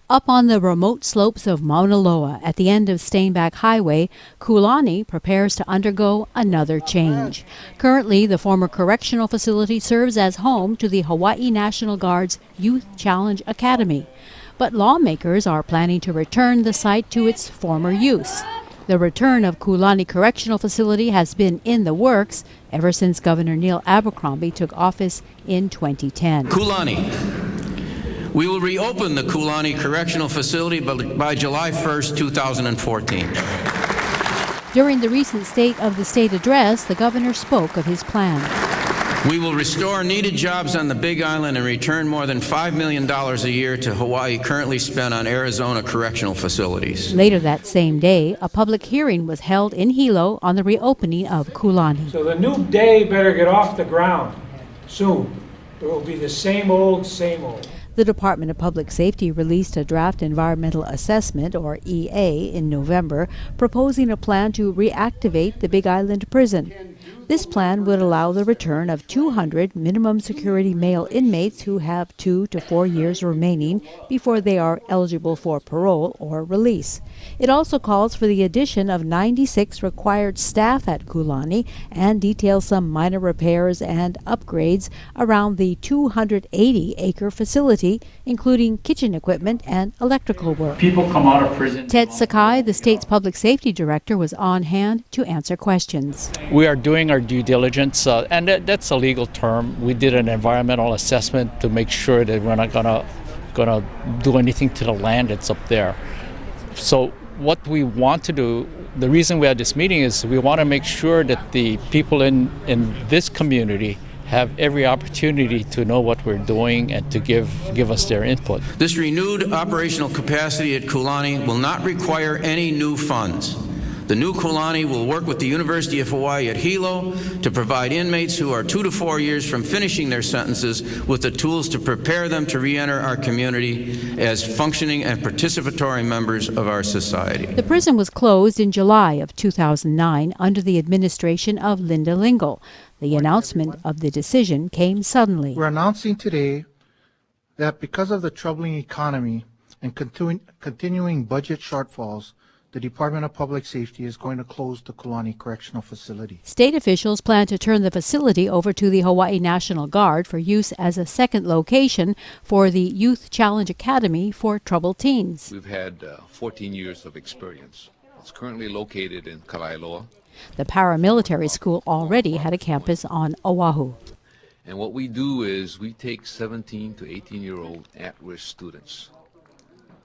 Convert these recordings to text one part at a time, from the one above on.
Up on the remote slopes of Mauna Loa at the end of Stainback Highway, Kulani prepares to undergo another change. Currently, the former correctional facility serves as home to the Hawaii National Guard's Youth Challenge Academy. But lawmakers are planning to return the site to its former use. The return of Kulani Correctional Facility has been in the works ever since Governor Neil Abercrombie took office in 2010. Kulani. We will reopen the Kulani Correctional Facility by July 1st, 2014. During the recent State of the State address, the governor spoke of his plan. We will restore needed jobs on the Big Island and return more than $5 million a year to Hawaii currently spent on Arizona correctional facilities. Later that same day, a public hearing was held in Hilo on the reopening of Kulani. So the new day better get off the ground soon. It will be the same old, same old. The Department of Public Safety released a draft environmental assessment, or EA, in November, proposing a plan to reactivate the Big Island prison. This plan would allow the return of 200 minimum security male inmates who have 2 to 4 years remaining before they are eligible for parole or release. It also calls for the addition of 96 required staff at Kulani and details some minor repairs and upgrades around the 280-acre facility, including kitchen equipment and electrical work. People come out of prison. Ted Sakai, the state's Public Safety Director, was on hand to answer questions. We are doing our due diligence, and that's a legal term. We did an environmental assessment to make sure that we're not gonna do anything to the land that's up there. So what we want to do, the reason we had this meeting is we want to make sure that the people in this community have every opportunity to know what we're doing and to give us their input. This renewed operational capacity at Kulani will not require any new funds. The new Kulani will work with the University of Hawaii at Hilo to provide inmates who are 2 to 4 years from finishing their sentences with the tools to prepare them to re-enter our community as functioning and participatory members of our society. The prison was closed in July of 2009 under the administration of Linda Lingle. The announcement of the decision came suddenly. We're announcing today that because of the troubling economy and continuing budget shortfalls, the Department of Public Safety is going to close the Kulani Correctional Facility. State officials plan to turn the facility over to the Hawaii National Guard for use as a second location for the Youth Challenge Academy for troubled teens. We've had 14 years of experience. It's currently located in Loa. The paramilitary school already had a campus on Oahu. And what we do is we take 17 to 18-year-old at-risk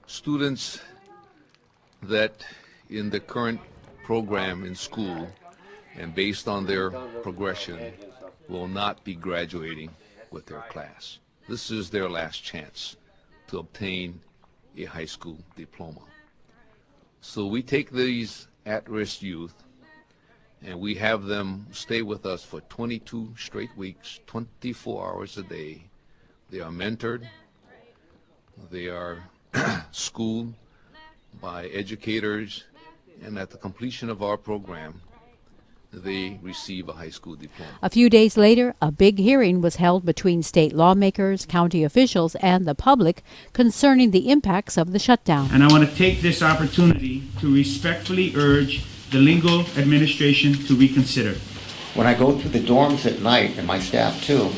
students that in the current program in school and based on their progression will not be graduating with their class. This is their last chance to obtain a high school diploma. So we take these at-risk youth and we have them stay with us for 22 straight weeks, 24 hours a day. They are mentored, they are schooled by educators, and at the completion of our program, they receive a high school diploma. A few days later, a big hearing was held between state lawmakers, county officials, and the public concerning the impacts of the shutdown. And I want to take this opportunity to respectfully urge the Lingle administration to reconsider. When I go through the dorms at night, and my staff too,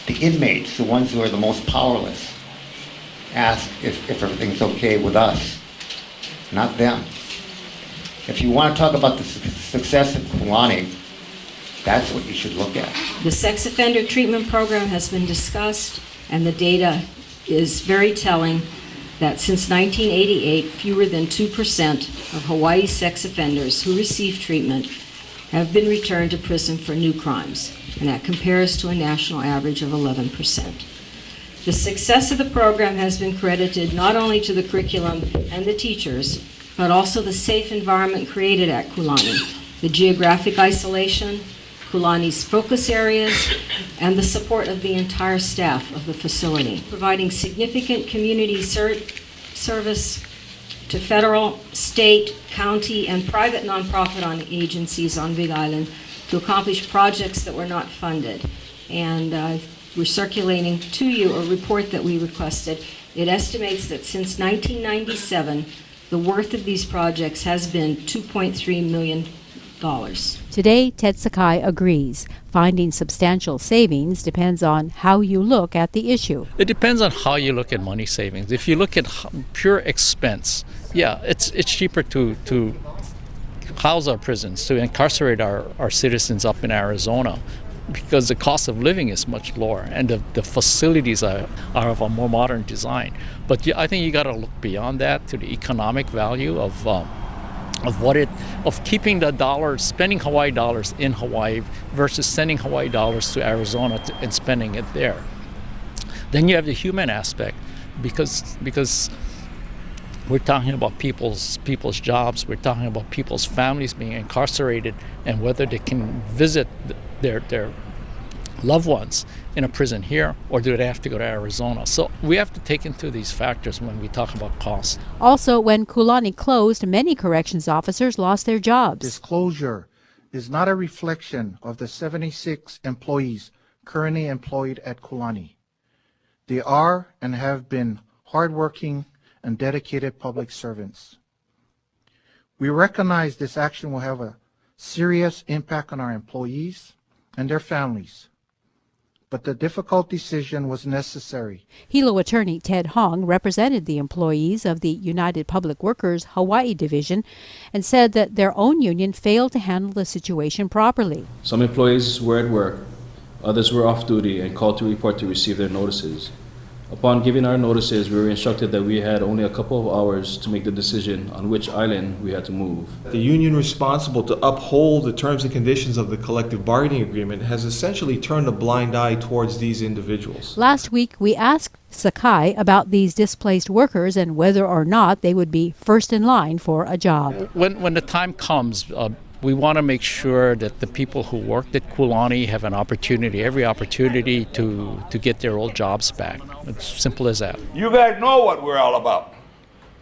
the inmates, the ones who are the most powerless, ask if everything's okay with us, not them. If you want to talk about the success of Kulani, that's what you should look at. The sex offender treatment program has been discussed, and the data is very telling that since 1988, fewer than 2% of Hawaii sex offenders who receive treatment have been returned to prison for new crimes, and that compares to a national average of 11%. The success of the program has been credited not only to the curriculum and the teachers, but also the safe environment created at Kulani, the geographic isolation, Kulani's focus areas, and the support of the entire staff of the facility, providing significant community service to federal, state, county, and private nonprofit agencies on Big Island to accomplish projects that were not funded. And we're circulating to you a report that we requested It estimates that since 1997, the worth of these projects has been $2.3 million. Today, Ted Sakai agrees. Finding substantial savings depends on how you look at the issue. It depends on how you look at money savings. If you look at pure expense, yeah, it's cheaper to house our prisons, to incarcerate our citizens up in Arizona, because the cost of living is much lower and the facilities are of a more modern design. But I think you got to look beyond that to the economic value of keeping the dollars, spending Hawaii dollars in Hawaii versus sending Hawaii dollars to Arizona and spending it there. Then you have the human aspect, because we're talking about people's jobs, we're talking about people's families being incarcerated and whether they can visit their loved ones in a prison here, or do they have to go to Arizona? So we have to take into these factors when we talk about costs. Also, when Kulani closed, many corrections officers lost their jobs. This closure is not a reflection of the 76 employees currently employed at Kulani. They are and have been hardworking and dedicated public servants. We recognize this action will have a serious impact on our employees and their families, but the difficult decision was necessary. Hilo attorney Ted Hong represented the employees of the United Public Workers Hawaii Division and said that their own union failed to handle the situation properly. Some employees were at work, others were off duty and called to report to receive their notices. Upon giving our notices, we were instructed that we had only a couple of hours to make the decision on which island we had to move. The union responsible to uphold the terms and conditions of the collective bargaining agreement has essentially turned a blind eye towards these individuals. Last week, we asked Sakai about these displaced workers and whether or not they would be first in line for a job. When the time comes, we want to make sure that the people who worked at Kulani have an opportunity, every opportunity to get their old jobs back. It's simple as that. You guys know what we're all about.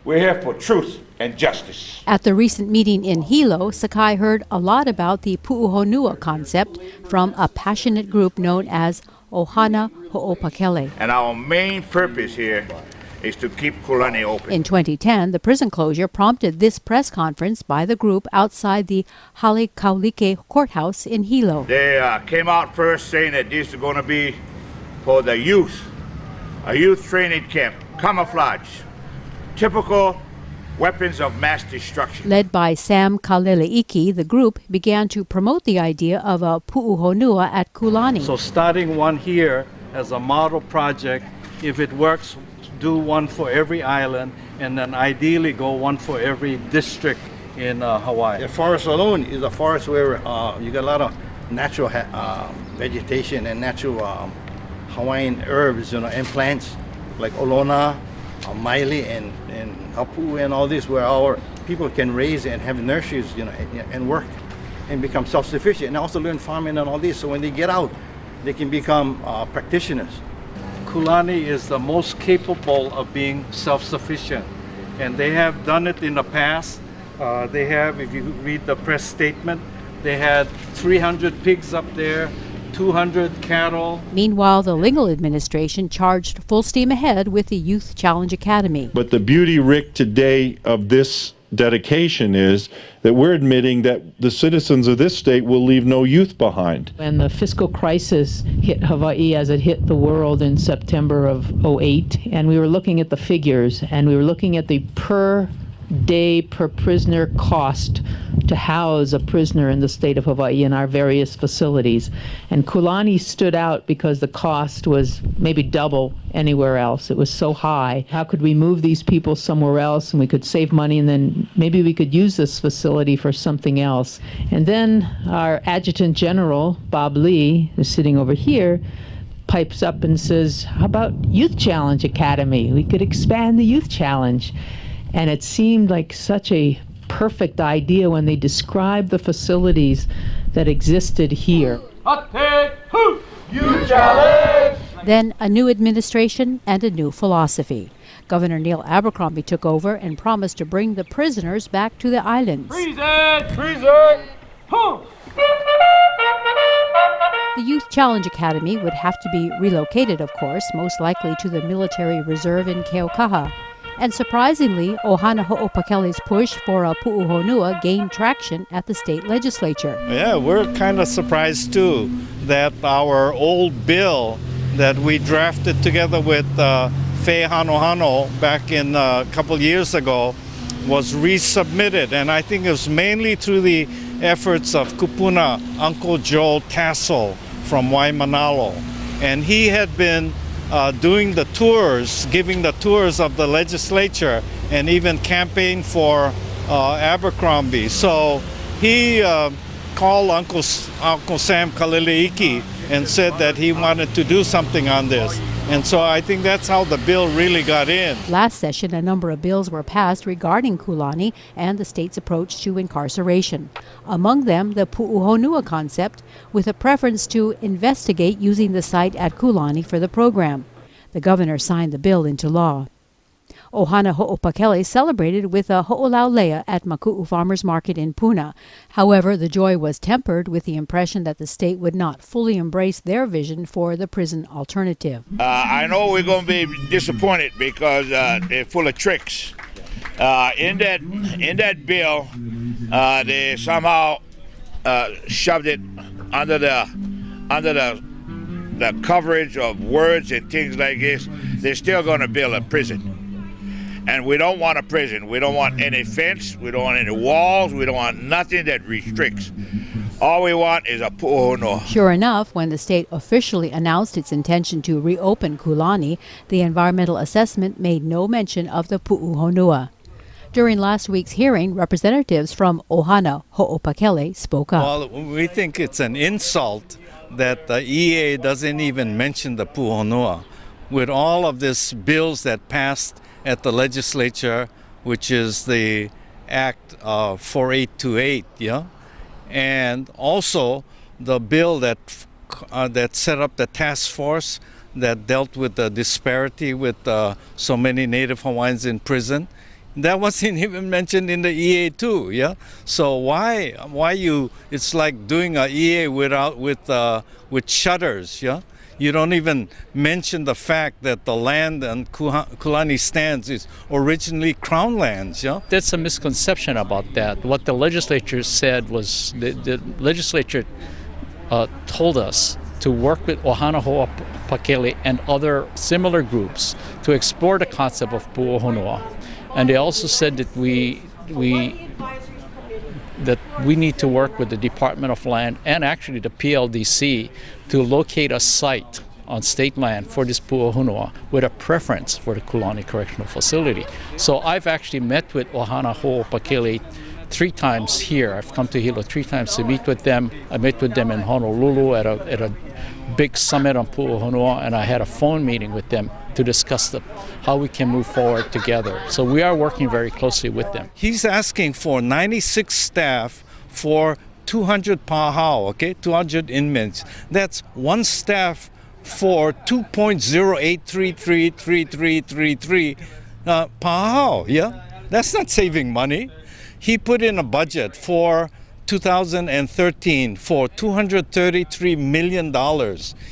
We're here for truth and justice. At the recent meeting in Hilo, Sakai heard a lot about the pu'uhonua concept from a passionate group known as Ohana Ho'opakele. And our main purpose here is to keep Kulani open. In 2010, the prison closure prompted this press conference by the group outside the Halekaulike courthouse in Hilo. They came out first saying that this is going to be for the youth, a youth training camp, camouflage, typical weapons of mass destruction. Led by Sam Kaleleiki, the group began to promote the idea of a pu'uhonua at Kulani. So starting one here as a model project, if it works, do one for every island, and then ideally go one for every district in Hawaii. The forest alone is a forest where you got a lot of natural vegetation and natural Hawaiian herbs, and plants like olona, maili, and hapu, and all this, where our people can raise and have nurseries, and work and become self-sufficient, and also learn farming and all this. So when they get out, they can become practitioners. Kulani is the most capable of being self-sufficient, and they have done it in the past. They have, if you read the press statement, they had 300 pigs up there, 200 cattle. Meanwhile, the Lingle administration charged full steam ahead with the Youth Challenge Academy. But the beauty, Rick, today of this dedication is that we're admitting that the citizens of this state will leave no youth behind. When the fiscal crisis hit Hawaii as it hit the world in September of '08, and we were looking at the figures, and we were looking at the per day per prisoner cost to house a prisoner in the state of Hawaii in our various facilities. And Kulani stood out because the cost was maybe double anywhere else. It was so high. How could we move these people somewhere else and we could save money, and then maybe we could use this facility for something else? And then our Adjutant General, Bob Lee, who's sitting over here, pipes up and says, how about Youth Challenge Academy? We could expand the Youth Challenge. And it seemed like such a perfect idea when they described the facilities that existed here. Then a new administration and a new philosophy. Governor Neil Abercrombie took over and promised to bring the prisoners back to the islands. Freeze it! Freeze it! The The Youth Challenge Academy would have to be relocated, of course, most likely to the military reserve in Keaukaha. And surprisingly, Ohana Ho'opakele's push for a pu'uhonua gained traction at the state legislature. Yeah, we're kind of surprised too that our old bill that we drafted together with Fei Hanohano back in a couple years ago was resubmitted, and I think it was mainly through the efforts of Kupuna Uncle Joe Tassel from Waimanalo. And he had been doing the tours, giving the tours of the legislature, and even campaigned for Abercrombie. So he called Uncle Sam Kaliliiki and said that he wanted to do something on this. And so I think that's how the bill really got in. Last session, a number of bills were passed regarding Kulani and the state's approach to incarceration. Among them, the pu'uhonua concept, with a preference to investigate using the site at Kulani for the program. The governor signed the bill into law. Ohana Ho'opakele celebrated with a ho'olaulea at Maku'u Farmers Market in Puna. However, the joy was tempered with the impression that the state would not fully embrace their vision for the prison alternative. I know we're going to be disappointed because they're full of tricks. In that bill, they somehow shoved it under the coverage of words and things like this. They're still going to build a prison. And we don't want a prison. We don't want any fence. We don't want any walls. We don't want nothing that restricts. All we want is a pu'uhonua. Sure enough, when the state officially announced its intention to reopen Kulani, the environmental assessment made no mention of the pu'uhonua. During last week's hearing, representatives from Ohana Ho'opakele spoke up. Well, we think it's an insult that the EA doesn't even mention the pu'uhonua. With all of these bills that passed at the legislature, which is the Act 4828, yeah, and also the bill that set up the task force that dealt with the disparity with so many Native Hawaiians in prison. That wasn't even mentioned in the EA too, yeah. So why you? It's like doing a EA with shutters, yeah. You don't even mention the fact that the land on Kulani stands is originally Crown lands, yeah? That's a misconception about that. What the legislature said was the legislature told us to work with Ohana Ho'opakele and other similar groups to explore the concept of pu'uhonua. And they also said that we need to work with the Department of Land and actually the PLDC to locate a site on state land for this pu'uhonua with a preference for the Kulani Correctional Facility. So I've actually met with Ohana Ho'opakele 3 times here. I've come to Hilo 3 times to meet with them. I met with them in Honolulu at a big summit on pu'uhonua, and I had a phone meeting with them to discuss how we can move forward together. So we are working very closely with them. He's asking for 96 staff for 200 pahao, okay, 200 inmates. That's one staff for 2.08333333 pahao, yeah? That's not saving money. He put in a budget for 2013 for $233 million.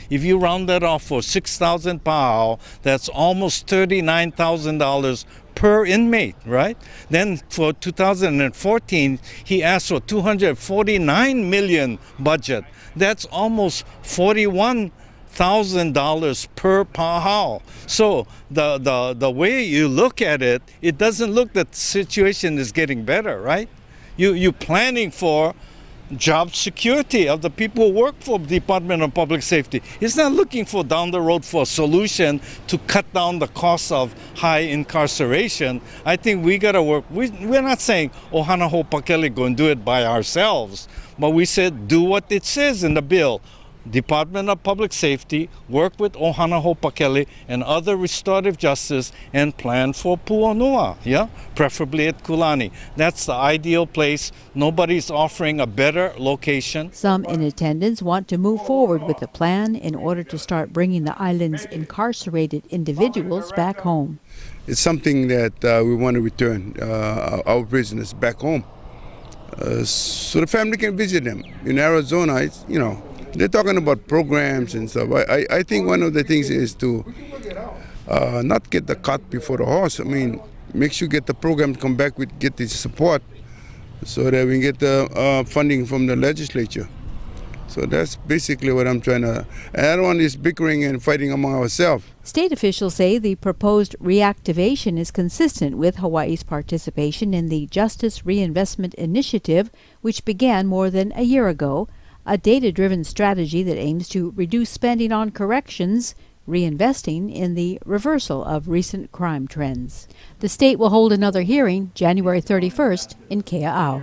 If you round that off for 6,000 pahao, that's almost $39,000 per inmate, right? Then for 2014, he asked for $249 million budget. That's almost $41,000 per pahao. So the way you look at it, it doesn't look that the situation is getting better, right? You're planning for job security of the people who work for the Department of Public Safety. It's not looking for down the road for a solution to cut down the cost of high incarceration. I think we got to work. We're not saying Ohana Ho'opakele go and do it by ourselves, but we said do what it says in the bill. Department of Public Safety, work with Ohana Ho'opakele and other restorative justice and plan for pu'uhonua, yeah? Preferably at Kulani. That's the ideal place. Nobody's offering a better location. Some in attendance want to move forward with the plan in order to start bringing the island's incarcerated individuals back home. It's something that we want to return our prisoners back home so the family can visit them. In Arizona, it's, they're talking about programs and stuff. I think one of the things is to not get the cart before the horse. I mean, make sure you get the program come back with get the support so that we can get the funding from the legislature. So that's basically what I'm trying to. And I don't want this bickering and fighting among ourselves. State officials say the proposed reactivation is consistent with Hawaii's participation in the Justice Reinvestment Initiative, which began more than a year ago, a data-driven strategy that aims to reduce spending on corrections, reinvesting in the reversal of recent crime trends. The state will hold another hearing January 31st in Kea'au.